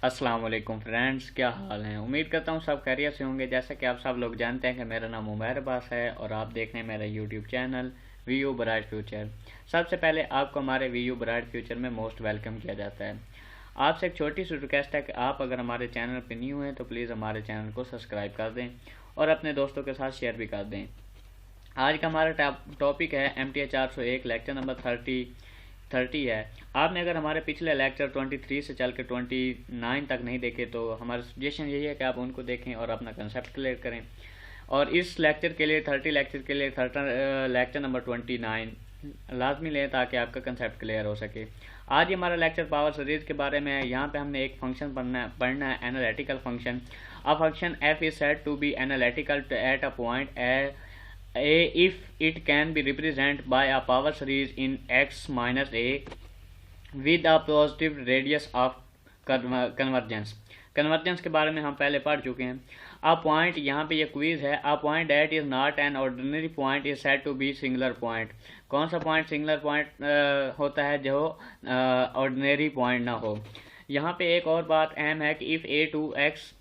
अस्सलाम वालेकुम फ्रेंड्स, क्या हाल है। उम्मीद करता हूँ सब खैरियत से होंगे। जैसा कि आप सब लोग जानते हैं कि मेरा नाम उमैर अब्बास है और आप देख रहे हैं मेरा YouTube channel V U bright future. सबसे पहले आपको हमारे वी यू ब्राइट फ्यूचर में मोस्ट वेलकम किया जाता है। आपसे एक छोटी सी रिक्वेस्ट है कि आप अगर हमारे चैनल पर न्यू हैं तो प्लीज़ हमारे चैनल को सब्सक्राइब कर दें और अपने दोस्तों के साथ शेयर भी कर दें। आज का हमारा टॉपिक है MTA 401 लेक्चर नंबर 30 है। आपने अगर हमारे पिछले लेक्चर 23 से चल के 29 तक नहीं देखे तो हमारा सजेशन यही है कि आप उनको देखें और अपना कंसेप्ट क्लियर करें। और इस लेक्चर के लिए 30 लेक्चर के लिए लेक्चर नंबर 29 लाजमी लें ताकि आपका कंसेप्ट क्लियर हो सके। आज ही हमारा लेक्चर पावर सीरीज के बारे में है। यहाँ पे हमने एक फंक्शन पढ़ना है, analytical function. A function f is said to be analytical at a point if it can be represented by a power series in x minus a with a positive radius of convergence। Convergence के बारे में हम पहले पढ़ चुके हैं। A point, यहाँ पे ये क्विज है। A point that is not an ordinary point is said to be singular point. कौन सा पॉइंट सिंगुलर पॉइंट होता है जो ऑर्डिनरी पॉइंट ना हो। यहाँ पे एक और बात अहम है कि if a2x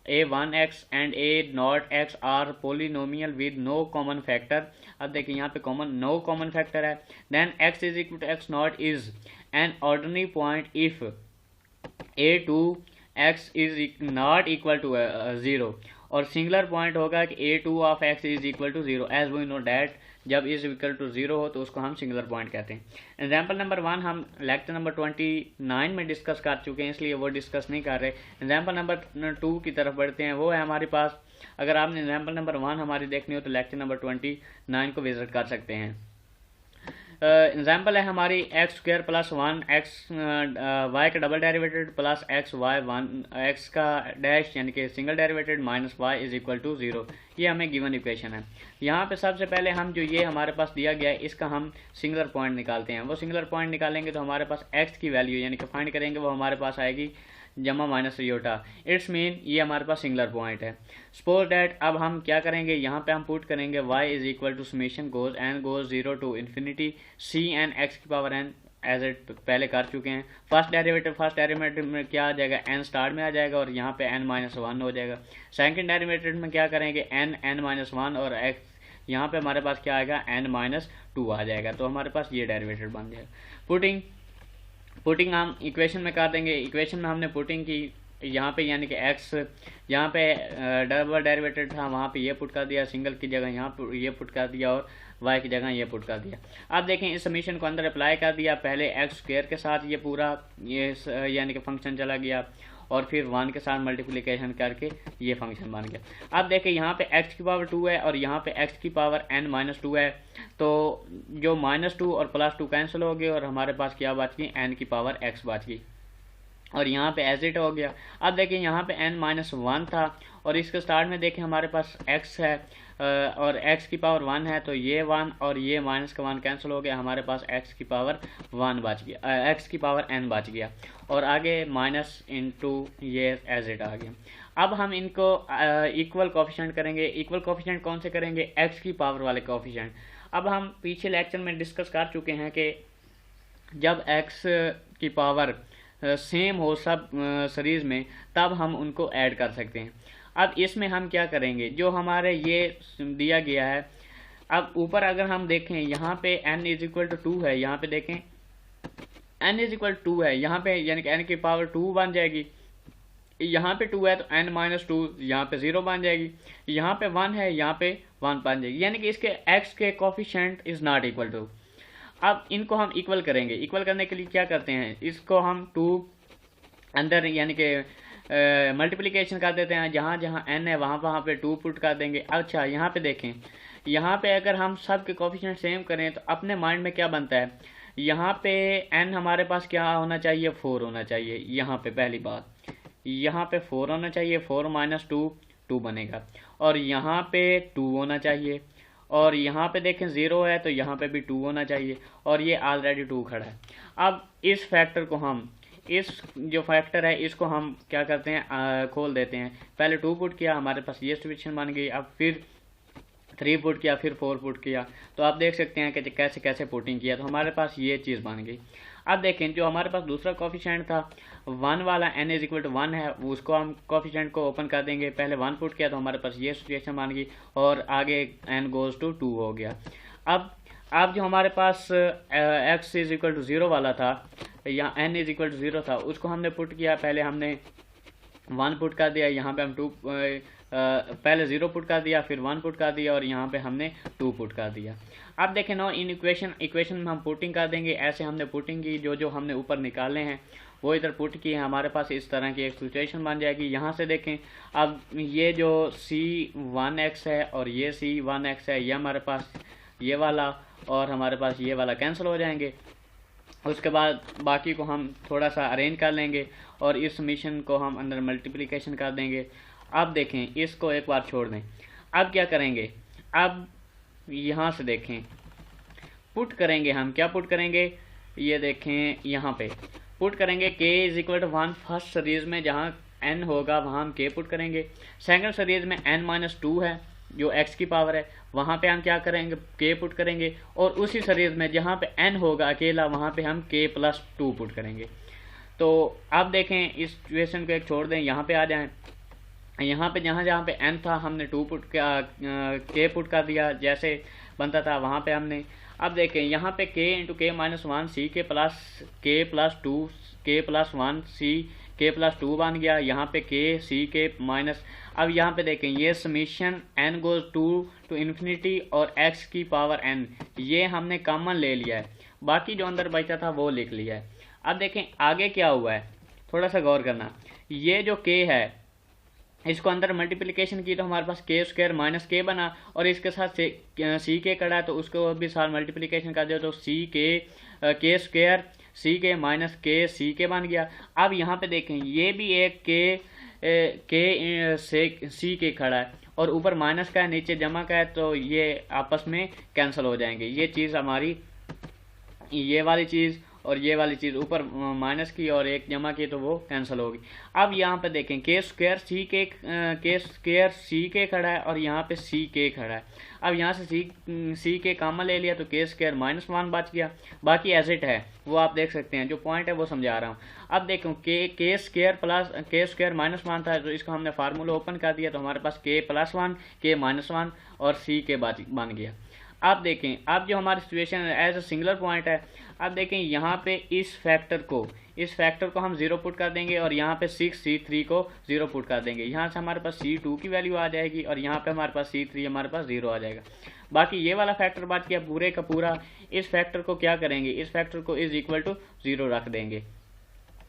a1x and a0x are polynomial with no common factor। अब देखिए यहाँ पे no common factor है। then x is equal to x naught is an ordinary point if a2x is not equal to 0। और singular point होगा कि a2 of x is equal to 0 as we know that जब is equal to 0 हो तो उसको हम singular point कहते हैं। एग्जाम्पल नंबर 1 हम लेक्चर नंबर 29 में डिस्कस कर चुके हैं, इसलिए वो डिस्कस नहीं कर रहे। एग्जाम्पल नंबर 2 की तरफ बढ़ते हैं। वो है हमारे पास, अगर आपने एग्जाम्पल नंबर 1 हमारी देखनी हो तो लेक्चर नंबर 29 को विजिट कर सकते हैं। एग्जाम्पल है हमारी x square plus 1 x y का double derivative plus x y 1 x का डैश यानी कि single derivative minus y is equal to 0। ये हमें गिवन इक्वेशन है। यहाँ पे सबसे पहले हम जो ये हमारे पास दिया गया है इसका हम सिंगुलर पॉइंट निकालते हैं। वो सिंगुलर पॉइंट निकालेंगे तो हमारे पास एक्स की वैल्यू यानी कि फाइंड करेंगे, वो हमारे पास आएगी जमा माइनस रियोटा। इट्स मीन ये हमारे पास सिंगुलर पॉइंट है। सपोज डैट अब हम क्या करेंगे, यहाँ पे हम पुट करेंगे y is equal to summation goes n goes 0 to infinity C N X की पावर n एज इट पहले कर चुके हैं। फर्स्ट डेरिवेटिव में क्या आ जाएगा, n स्टार्ट में आ जाएगा और यहाँ पे n माइनस 1 हो जाएगा। सेकंड डेरिवेटिव में क्या करेंगे, n माइनस 1 और x यहाँ पे हमारे पास क्या आएगा n माइनस 2 आ जाएगा। तो हमारे पास ये डेरिवेटिव बन जाएगा। पुटिंग हम इक्वेशन में कर देंगे। इक्वेशन में हमने पुटिंग की यहाँ पे यानी कि x यहाँ पे डबल डेरिवेटेड था, वहाँ पे ये पुट कर दिया, सिंगल की जगह यहाँ पर ये पुट कर दिया और y की जगह ये पुट कर दिया। अब देखें इस समीशन को अंदर अप्लाई कर दिया। पहले एक्स स्क्वायर के साथ ये पूरा ये यानी कि फंक्शन चला गया और फिर 1 के साथ मल्टीप्लिकेशन करके ये फंक्शन बन गया। अब देखिए यहाँ पे x की पावर 2 है और यहाँ पे x की पावर n माइनस 2 है, तो जो -2 और +2 कैंसिल हो गए और हमारे पास क्या बच गई, n की पावर x बच गई और यहाँ पे एज इट हो गया। अब देखिए यहाँ पे n माइनस 1 था और इसके स्टार्ट में देखें हमारे पास x है और x की पावर 1 है, तो ये 1 और ये माइनस का 1 कैंसिल हो गया, हमारे पास x की पावर 1 बच गया, x की पावर n बच गया और आगे माइनस इंटू ये एज इट आ गया। अब हम इनको इक्वल कोफिशिएंट करेंगे। इक्वल कोफिशिएंट कौन से करेंगे, x की पावर वाले कोफिशिएंट। अब हम पीछे लेक्चर में डिस्कस कर चुके हैं कि जब x की पावर सेम हो सब सीरीज में तब हम उनको ऐड कर सकते हैं। अब इसमें हम क्या करेंगे, जो हमारे ये दिया गया है, अब ऊपर अगर हम देखें यहाँ पे n इज इक्वल टू 2 है, यहाँ पे देखें n इज इक्वल टू 2 है, यहाँ पे यानी कि n की पावर 2 बन जाएगी। यहाँ पे 2 है तो n माइनस 2 यहाँ पे 0 बन जाएगी। यहाँ पे 1 है, यहाँ पे 1 बन जाएगी, यानी कि इसके x के coefficient is not equal to. अब इनको हम इक्वल करेंगे। इक्वल करने के लिए क्या करते हैं, इसको हम 2 अंदर यानी कि मल्टीप्लिकेशन कर देते हैं। जहाँ जहाँ n है वहाँ पे 2 पुट कर देंगे। अच्छा यहाँ पे देखें, यहाँ पे अगर हम सब के कोफिशिएंट सेम करें तो अपने माइंड में क्या बनता है, यहाँ पे n हमारे पास क्या होना चाहिए, 4 होना चाहिए। यहाँ पे पहली बात, यहाँ पे 4 होना चाहिए, 4 माइनस 2 बनेगा और यहाँ पे 2 होना चाहिए और यहाँ पे देखें 0 है तो यहाँ पे भी 2 होना चाहिए और ये ऑलरेडी 2 खड़ा है। अब इस फैक्टर को हम, इस जो फैक्टर है इसको हम क्या करते हैं, खोल देते हैं। पहले 2 पुट किया, हमारे पास ये सिचुएशन बन गई। अब फिर 3 पुट किया, फिर 4 पुट किया, तो आप देख सकते हैं कि कैसे कैसे पुटिंग किया तो हमारे पास ये चीज़ बन गई। अब देखें जो हमारे पास दूसरा कोफिशिएंट था 1 वाला n इज इक्वल टू 1 है, उसको हम कोफिशिएंट को ओपन कर देंगे। पहले 1 पुट किया तो हमारे पास ये सिचुएशन बन गई और आगे n गोज टू 2 हो गया। अब जो हमारे पास x इज इक्वल टू 0 वाला था, यहाँ n इज इक्वल टू 0 था, उसको हमने पुट किया। पहले हमने 1 पुट कर दिया, यहाँ पे हम 2 पहले 0 पुट कर दिया, फिर 1 पुट कर दिया और यहाँ पे हमने 2 पुट कर दिया। अब देखें नो इन इक्वेशन में हम पुटिंग कर देंगे। ऐसे हमने पुटिंग की, जो हमने ऊपर निकाले हैं वो इधर पुट किए, हमारे पास इस तरह की एक सिचुएशन बन जाएगी। यहाँ से देखें अब ये जो C1x है और ये C1x है, ये हमारे पास ये वाला और हमारे पास ये वाला कैंसिल हो जाएंगे। उसके बाद बाकी को हम थोड़ा सा अरेंज कर लेंगे और इस समीशन को हम अंदर मल्टीप्लिकेशन कर देंगे। अब देखें इसको एक बार छोड़ दें। अब क्या करेंगे, अब यहाँ से देखें पुट करेंगे हम, क्या पुट करेंगे, ये देखें यहाँ पे पुट करेंगे k is equal to 1। First series में जहाँ n होगा वहाँ हम k पुट करेंगे। सेकंड सीरीज में n-2 है जो x की पावर है, वहाँ पे हम क्या करेंगे, k पुट करेंगे। और उसी सीरीज में जहाँ पे n होगा अकेला वहाँ पे हम k+2 पुट करेंगे। तो अब देखें इस इक्वेशन को एक छोड़ दें, यहाँ पे आ जाएं। यहाँ पे जहाँ पे n था हमने 2 पुट k पुट कर दिया, जैसे बनता था वहाँ पे हमने। अब देखें यहाँ पे k into k-1 c k+1 c k+2 बन गया। यहाँ पे k c k माइनस, अब यहाँ पे देखें ये summation n goes to infinity और x की पावर n, ये हमने कॉमन ले लिया है, बाकी जो अंदर बचा था वो लिख लिया है। अब देखें आगे क्या हुआ है, थोड़ा सा गौर करना। ये जो k है इसको अंदर मल्टीप्लिकेशन की तो हमारे पास k² माइनस k बना, और इसके साथ सी के कड़ा है तो उसको भी साथ मल्टीप्लिकेशन कर दिया तो k² सी के माइनस k सी के बन गया। अब यहाँ पे देखें ये भी एक k से सी के खड़ा है और ऊपर माइनस का है नीचे जमा का है, तो ये आपस में कैंसिल हो जाएंगे। ये चीज़ हमारी, ये वाली चीज़ और ये वाली चीज़ ऊपर माइनस की और एक जमा की तो वो कैंसिल होगी। अब यहाँ पे देखें k² सी के खड़ा है और यहाँ पे सी के खड़ा है। अब यहाँ से सी के कॉमन ले लिया तो k² -1 बच गया, बाकी एज इट है वो आप देख सकते हैं। जो पॉइंट है वो समझा रहा हूँ। अब देखो k² -1 था तो इसको हमने फार्मूला ओपन कर दिया तो हमारे पास k+1 k-1 और सी के बन गया। अब देखें अब जो हमारी situation as a singular point है, अब देखें यहाँ पे इस फैक्टर को हम 0 पुट कर देंगे और यहाँ पे 6c3 को 0 पुट कर देंगे। यहाँ से हमारे पास c2 की वैल्यू आ जाएगी और यहाँ पे हमारे पास c3 हमारे पास 0 आ जाएगा। बाकी ये वाला फैक्टर बच गया पूरे का पूरा। इस फैक्टर को क्या करेंगे, इस फैक्टर को इज इक्वल टू 0 रख देंगे।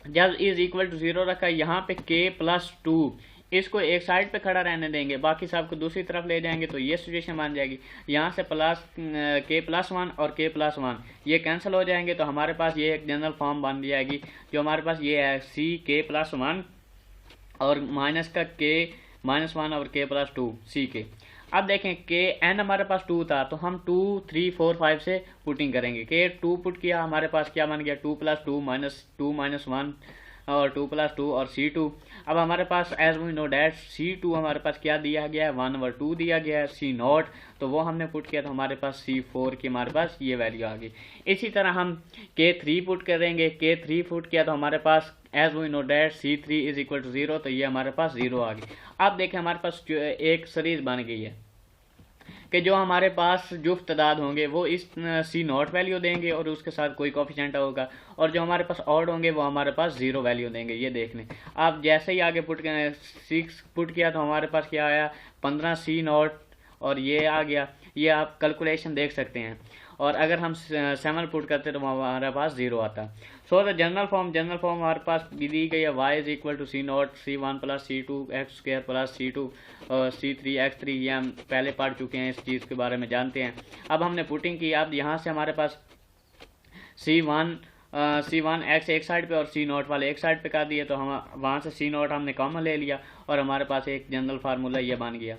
जब इज इक्वल टू 0 रखा, यहाँ पे k+2 इसको एक साइड पे खड़ा रहने देंगे, बाकी सब को दूसरी तरफ ले जाएंगे तो ये सिचुएशन बन जाएगी। यहाँ से k+1 और k+1 ये कैंसिल हो जाएंगे तो हमारे पास ये एक जनरल फॉर्म बन जाएगी जो हमारे पास ये है ck+1 और माइनस का k-1 और k+2 सी के। अब देखें n हमारे पास 2 था तो हम 2 3 4 5 से पुटिंग करेंगे। k2 पुट किया, हमारे पास क्या बन गया 2+2 -1 और 2+2 और c2। अब हमारे पास as we know that c2 हमारे पास क्या दिया गया है 1/2 दिया गया है c0, तो वो हमने पुट किया तो हमारे पास c4 की हमारे पास ये वैल्यू आ गई। इसी तरह हम k3 पुट करेंगे, k3 पुट किया तो हमारे पास as we know that c3 is equal to 0, तो ये हमारे पास 0 आ गई। अब देखें हमारे पास एक सीरीज बन गई है कि जो हमारे पास जुफ्त तादाद होंगे वो इस c0 वैल्यू देंगे और उसके साथ कोई कोफिशिएंट होगा, और जो हमारे पास ऑड होंगे वो हमारे पास 0 वैल्यू देंगे। ये देख लें आप, जैसे ही आगे 6 पुट किया तो हमारे पास क्या आया 15 c0 और ये आ गया। ये आप कैलकुलेशन देख सकते हैं। और अगर हम 7 पुट करते तो हमारे पास 0 आता। सो द जनरल फॉर्म हमारे पास दी गई है y is equal to c0 c1 plus c2 x² plus c2 c3 x3। ये हम पहले पढ़ चुके हैं, इस चीज़ के बारे में जानते हैं। अब हमने पुटिंग की, अब यहाँ से हमारे पास c1 x एक साइड पे और c0 वाले एक साइड पे कर दिए तो हम वहाँ से c0 हमने कॉमन ले लिया और हमारे पास एक जनरल फार्मूला ये बन गया।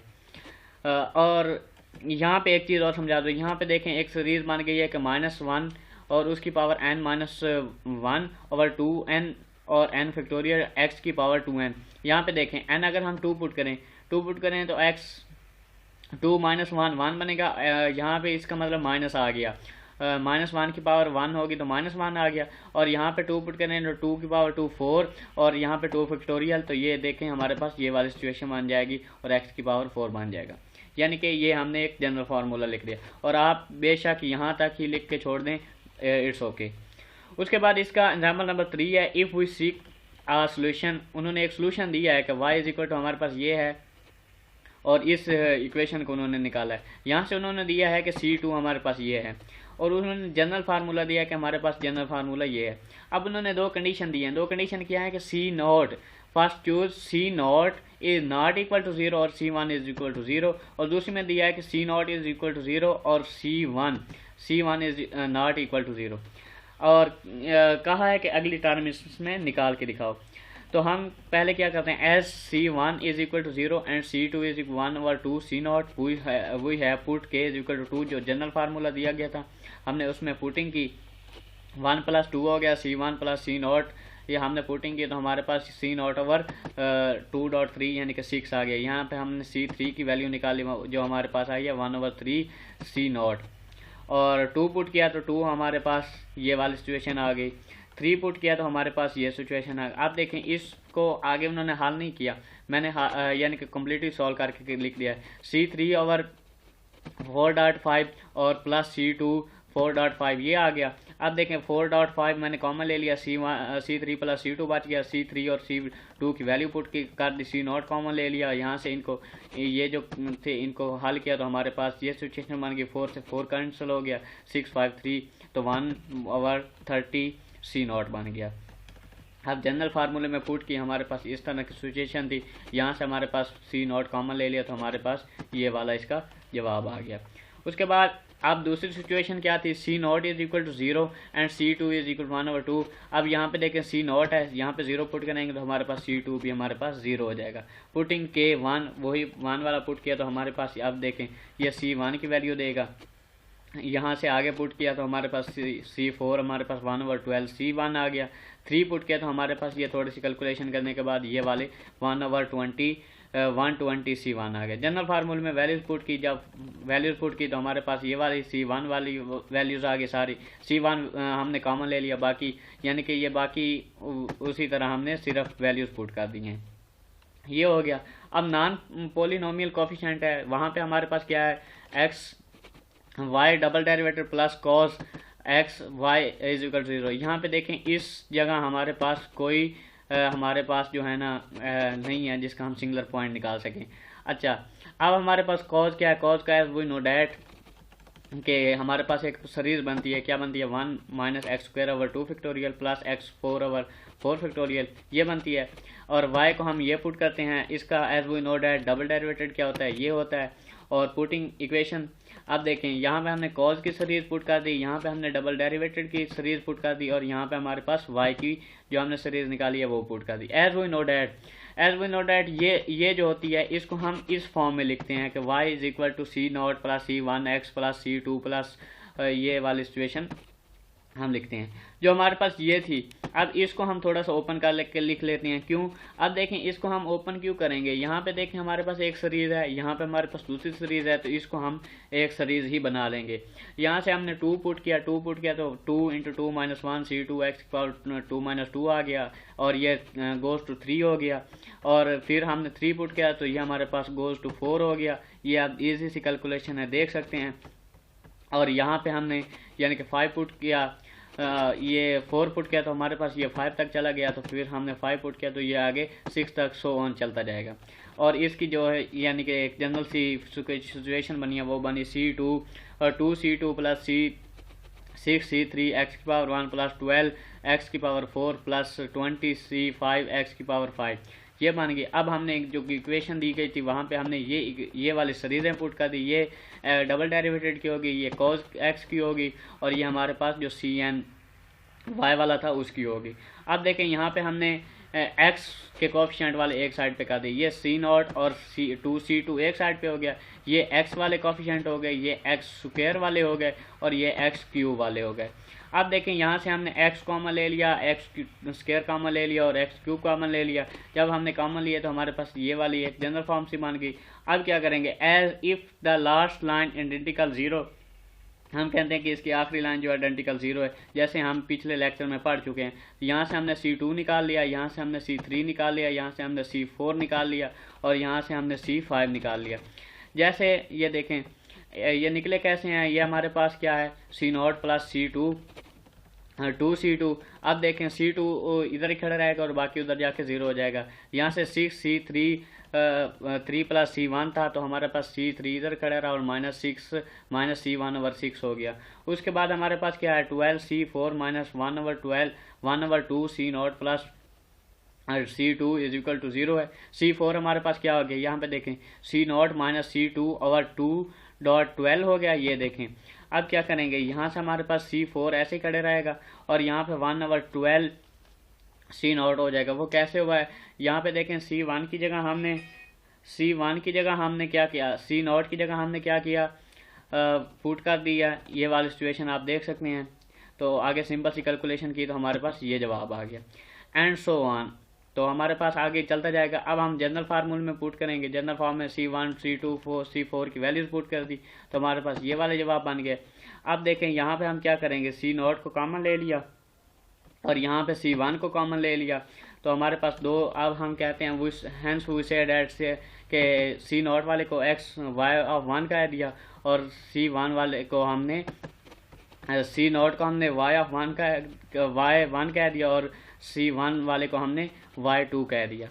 और यहाँ पे एक चीज़ और समझा दो, यहाँ पे देखें एक सीरीज बन गई है कि -1 और उसकी पावर n-1/2n और n फैक्टोरियल x की पावर 2n। यहाँ पे देखें n अगर हम 2 पुट करें तो x 2 -1 1 बनेगा। यहाँ पे इसका मतलब माइनस आ गया -1 की पावर 1 होगी तो -1 आ गया, और यहाँ पे 2 पुट करें तो 2 की पावर 2 4, और यहाँ पे 2 फैक्टोरियल, तो ये देखें हमारे पास ये वाली सिचुएशन बन जाएगी और x की पावर 4 बन जाएगा। यानी कि ये हमने एक जनरल फार्मूला लिख दिया, और आप बेशक यहाँ तक ही लिख के छोड़ दें, इट्स ओके। उसके बाद इसका एग्जाम्पल नंबर 3 है, if we seek a solution. उन्होंने एक सोल्यूशन दिया है कि y इज इक्वल टू हमारे पास ये है, और इस इक्वेशन को उन्होंने निकाला है। यहाँ से उन्होंने दिया है कि C2 हमारे पास ये है, और उन्होंने जनरल फार्मूला दिया है कि हमारे पास जनरल फार्मूला ये है। अब उन्होंने दो कंडीशन दी हैं। दो कंडीशन क्या है कि C0, first choose C0 is not equal to 0 और C1 इज इक्वल टू 0, और दूसरी में दिया है कि C0 इज इक्वल टू 0 और C1 is not equal to 0, और कहा है कि अगली टर्म इसमें निकाल के दिखाओ। तो हम पहले क्या करते हैं, as C1 is equal to 0 and C2 is 1/2 C0 we have put K is equal to 2, जो जनरल फार्मूला दिया गया था हमने उसमें पुटिंग की, 1 + 2 हो गया C1 + C0, ये हमने पुटिंग की तो हमारे पास C0/2.3 यानी कि 6 आ गया। यहाँ पे हमने C3 की वैल्यू निकाली जो हमारे पास आई है 1/3 C0, और 2 पुट किया तो 2 हमारे पास ये वाली सिचुएशन आ गई, 3 पुट किया तो हमारे पास ये सिचुएशन आ गई। आप देखें इसको आगे उन्होंने हल नहीं किया, मैंने यानी कि कम्प्लीटली सॉल्व करके लिख दिया है, C3/4.5 और प्लस C2 4.5 ये आ गया। अब देखें 4.5 मैंने कॉमन ले लिया, C3 + C2 बच गया, C3 और C2 की वैल्यू पुट की कर दी, C0 कॉमन ले लिया, यहाँ से इनको ये जो थे इनको हल किया तो हमारे पास ये सिचुएशन बन गई, 4 से 4 कैंसिल हो गया, 6 5 3 तो 1/30 C0 बन गया। अब जनरल फार्मूले में पुट की हमारे पास इस तरह की सिचुएशन थी, यहाँ से हमारे पास C0 कॉमन ले लिया तो हमारे पास ये वाला इसका जवाब आ गया। उसके बाद अब दूसरी सिचुएशन क्या थी, C0 is equal to 0 and C2 is equal to 1/2। अब यहाँ पे देखें C0 है, यहाँ पे 0 पुट करेंगे तो हमारे पास C2 भी हमारे पास 0 हो जाएगा। पुटिंग K 1, वही 1 वाला पुट किया तो हमारे पास अब देखें ये C1 की वैल्यू देगा, यहाँ से आगे पुट किया तो हमारे पास C4 हमारे पास 1/12 C1 आ गया, 3 पुट किया तो हमारे पास ये थोड़ी सी कैलकुलेशन करने के बाद ये वाले 1/20 120 C1 आ गया। जनरल फार्मूले में वैल्यूज पुट की, जब वैल्यूज पुट की तो हमारे पास ये वाली C1 वाली वैल्यूज आ गई सारी, C1 हमने कॉमन ले लिया, बाकी यानी कि ये बाकी उसी तरह हमने सिर्फ वैल्यूज पुट कर दी हैं, ये हो गया। अब नॉन पोलिनोमियल कोफिशिएंट है, वहाँ पे हमारे पास क्या है, x y double derivative plus cos x y is equal to 0। यहाँ पे देखें इस जगह हमारे पास कोई हमारे पास जो है ना नहीं है जिसका हम सिंगुलर पॉइंट निकाल सकें। अच्छा, अब हमारे पास cos क्या है, cos का वी नो डैट कि हमारे पास एक सीरीज बनती है, क्या बनती है, 1 - x² / 2 factorial plus x4/4 factorial, ये बनती है। और y को हम ये पुट करते हैं, इसका as we know that double derivative क्या होता है, ये होता है, और पुटिंग इक्वेशन। अब देखें यहाँ पे हमने cos की सीरीज पुट कर दी, यहाँ पे हमने डबल डेरिवेटिव की सीरीज पुट कर दी, और यहाँ पे हमारे पास y की जो हमने सीरीज निकाली है वो पुट कर दी। एज वी नो डैट ये जो होती है इसको हम इस फॉर्म में लिखते हैं कि y is equal to C0 + C1x + C2 plus ये वाली सिचुएशन हम लिखते हैं जो हमारे पास ये थी। अब इसको हम थोड़ा सा ओपन कर लिख लेते हैं, क्यों, अब देखें इसको हम ओपन क्यों करेंगे, यहाँ पे देखें हमारे पास एक सीरीज है, यहाँ पे हमारे पास दूसरी सीरीज है, तो इसको हम एक सीरीज ही बना लेंगे। यहाँ से हमने 2 पुट किया तो 2 × 2 - 1 C2x = 2 - 2 आ गया, और ये गोज़ टू 3 हो गया, और फिर हमने 3 पुट किया तो ये हमारे पास गोज़ टू 4 हो गया। ये आप ईजी सी कैलकुलेशन है, देख सकते हैं। और यहाँ पे हमने यानी कि 5 पुट किया, ये 4 पुट किया तो हमारे पास ये 5 तक चला गया, तो फिर हमने 5 पुट किया तो ये आगे 6 तक सो ऑन चलता जाएगा। और इसकी जो है यानी कि एक जनरल सी सिचुएशन बनी है वो बनी C2 और 2C2 + C6 C3 x⁴ + 12 x⁴ plus 20 C5 x⁵ ये बन गई। अब हमने जो इक्वेशन दी गई थी वहाँ पे हमने ये वाली सीरीजें पुट कर दी, ये डबल डेरिवेटिव की होगी, ये cos x की होगी, और ये हमारे पास जो Cn y वाला था उसकी होगी। अब देखें यहाँ पे हमने x के कोफिशिएंट वाले एक साइड पे कर दिए, ये C0 और 2C2 एक साइड पे हो गया, ये x वाले कोफिशिएंट हो गए, ये x² वाले हो गए, और ये x³ वाले हो गए। अब देखें यहाँ से हमने x कॉमन ले लिया, x² कॉमन ले लिया और x³ कॉमन ले लिया। जब हमने कॉमन लिए तो हमारे पास ये वाली एक जनरल फॉर्म सी बन गई। अब क्या करेंगे, as if the last line identical 0, हम कहते हैं कि इसकी आखिरी लाइन जो आइडेंटिकल 0 है, जैसे हम पिछले लेक्चर में पढ़ चुके हैं। यहाँ से हमने C2 निकाल लिया, यहाँ से हमने C3 निकाल लिया, यहाँ से हमने C4 निकाल लिया और यहाँ से हमने C5 निकाल लिया। जैसे ये देखें ये निकले कैसे हैं, ये हमारे पास क्या है C0 प्लस C2 2C2। अब देखें C2 इधर ही खड़ा रहेगा और बाकी उधर जाके 0 हो जाएगा। यहाँ से 6C3 3 प्लस C1 था, तो हमारे पास C3 इधर खड़ा रहा और -6 -C1/6 हो गया। उसके बाद हमारे पास क्या है 12C4 -1/12 1/2 C0 plus C2 is equal to 0 है। C4 हमारे पास क्या हो गया, यहाँ पे देखें C0 -C2/2.12 हो गया। ये देखें अब क्या करेंगे, यहाँ से हमारे पास C4 ऐसे खड़े रहेगा और यहाँ पे 1/12 C0 हो जाएगा। वो कैसे हुआ है, यहाँ पे देखें C1 की जगह हमने क्या किया, C0 की जगह हमने क्या किया, पुट कर दिया। ये वाली सिचुएशन आप देख सकते हैं। तो आगे सिंपल सी कैलकुलेशन की तो हमारे पास ये जवाब आ गया एंड सो ऑन। तो हमारे पास आगे चलता जाएगा। अब हम जनरल फार्मूले में पुट करेंगे, जनरल फॉर्म में C1 C2 C4 की वैल्यूज पुट कर दी तो हमारे पास ये वाले जवाब बन गए। अब देखें यहाँ पे हम क्या करेंगे, C0 को कॉमन ले लिया और यहाँ पे C1 को कॉमन ले लिया तो हमारे पास दो। अब हम कहते हैं हेंस वी से डेट से कि C0 वाले को x y(1) कह दिया और C1 वाले को हमने C0 को हमने y(1) कह दिया और C1 वाले को हमने y2 कह दिया।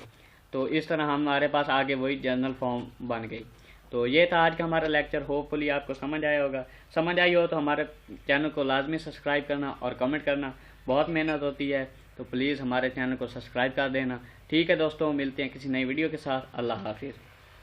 तो इस तरह हमारे पास आगे वही जनरल फॉर्म बन गई। तो ये था आज का हमारा लेक्चर। होपफुली आपको समझ आया होगा। समझ आई हो तो हमारे चैनल को लाजमी सब्सक्राइब करना और कमेंट करना। बहुत मेहनत होती है तो प्लीज़ हमारे चैनल को सब्सक्राइब कर देना। ठीक है दोस्तों, मिलते हैं किसी नई वीडियो के साथ। अल्लाह हाफिज़।